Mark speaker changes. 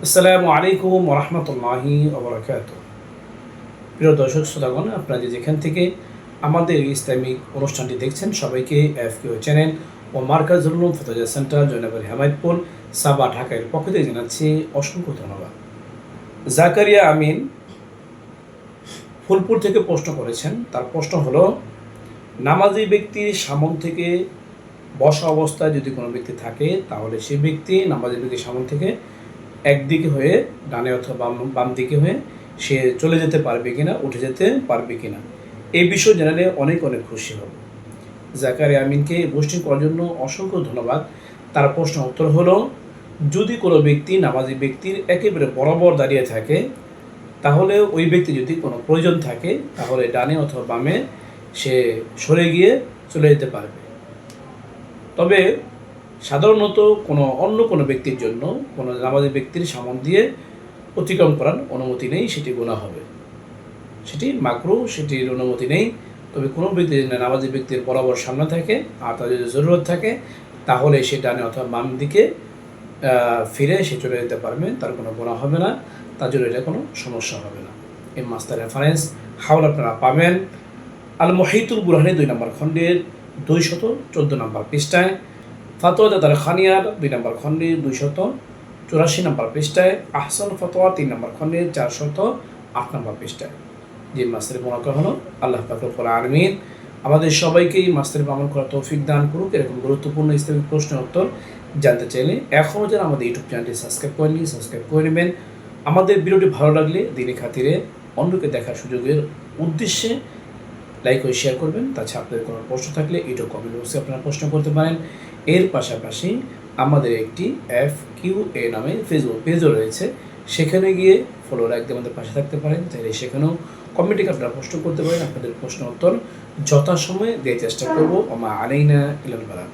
Speaker 1: আসসালামু আলাইকুম রহমতুল্লাহি ওবরাকাত। প্রিয় দর্শক শ্রোতাগণ, আপনারা যেখান থেকে আমাদের ইসলামিক অনুষ্ঠানটি দেখছেন সবাইকে এফকিউ চ্যানেল ও মার্কাজুল উলুম ফতোয়া সেন্টার জয়নগর হেমায়তপুর সাবা ঢাকার পক্ষ থেকে জানাচ্ছি অসংখ্য ধন্যবাদ। জাকারিয়া আমিন ফুলপুর থেকে প্রশ্ন করেছেন। তার প্রশ্ন হলো, নামাজি ব্যক্তির সামন থেকে বসা অবস্থায় যদি কোনো ব্যক্তি থাকে তাহলে সেই ব্যক্তি নামাজি ব্যক্তির সামন থেকে একদিকে হয়ে ডানে অথবা বাম দিকে হয়ে সে চলে যেতে পারবে কিনা, উঠে যেতে পারবে কিনা, এই বিষয় জানালে অনেক অনেক খুশি হব। জাকারিয়া আমিনকে পোস্টিং করার জন্য অসংখ্য ধন্যবাদ। তার প্রশ্ন উত্তর হলো, যদি কোনো ব্যক্তি নামাজি ব্যক্তির একেবারে বরাবর দাঁড়িয়ে থাকে তাহলে ওই ব্যক্তি যদি কোনো প্রয়োজন থাকে তাহলে ডানে অথবা বামে সে সরে গিয়ে চলে যেতে পারবে। তবে সাধারণত অন্য কোনো ব্যক্তির জন্য কোনো নামাজি ব্যক্তির সামন দিয়ে অতিক্রম করার অনুমতি নেই, সেটি গুনাহ হবে, সেটি মাকরু, সেটির অনুমতি নেই। তবে কোনো ব্যক্তি নামাজি ব্যক্তির বরাবর সামনে থাকে আর তার যদি জরুরত থাকে তাহলে সে ডানে অথবা বাম দিকে ফিরে সে চলে যেতে পারবে, তার কোনো গুনাহ হবে না, তার জন্য এটা কোনো সমস্যা হবে না। এই মাস্টার রেফারেন্স হাওল আপনারা পাবেন আল মুহিতুল বুরহানি 2 নম্বর খণ্ডের 214 নম্বর পৃষ্ঠায়, ফাতোয়া দাদার খানিয়ার 2 নম্বর খণ্ডের 284 নম্বর পৃষ্ঠায়, আহসান ফতোয়া 3 নম্বর খণ্ডের 408 নম্বর পৃষ্ঠায়। যে মাস্টারের মোনাকা হলো, আল্লাহ পাক রব্বুল আলামিন আমাদের সবাইকেই মাস্টারের আমল করার তৌফিক দান করুক। এরকম গুরুত্বপূর্ণ ইসলামিক প্রশ্ন উত্তর জানতে চাইলে এখনও যারা আমাদের ইউটিউব চ্যানেলটি সাবস্ক্রাইব করেননি, সাবস্ক্রাইব করে নেবেন। আমাদের ভিডিওটি ভালো লাগলে দিনের খাতিরে অন্যকে দেখার সুযোগের উদ্দেশ্যে লাইক ও শেয়ার করবেন। তাছাড়া আপনাদের কোনো প্রশ্ন থাকলে ইউটিউব কমেন্ট বক্সে আপনারা প্রশ্ন করতে পারেন। এর পাশাপাশি আমাদের একটি FQA নামে ফেসবুক পেজও রয়েছে, সেখানে গিয়ে ফলো রাখতে আমাদের পাশে থাকতে পারেন। চাইলে সেখানেও কমেন্টে আপনারা প্রশ্ন করতে পারেন। আপনাদের প্রশ্ন উত্তর যথাসময়ে দেওয়ার চেষ্টা করবো। ওমা আলাইনা ইল্লাল বালাগ।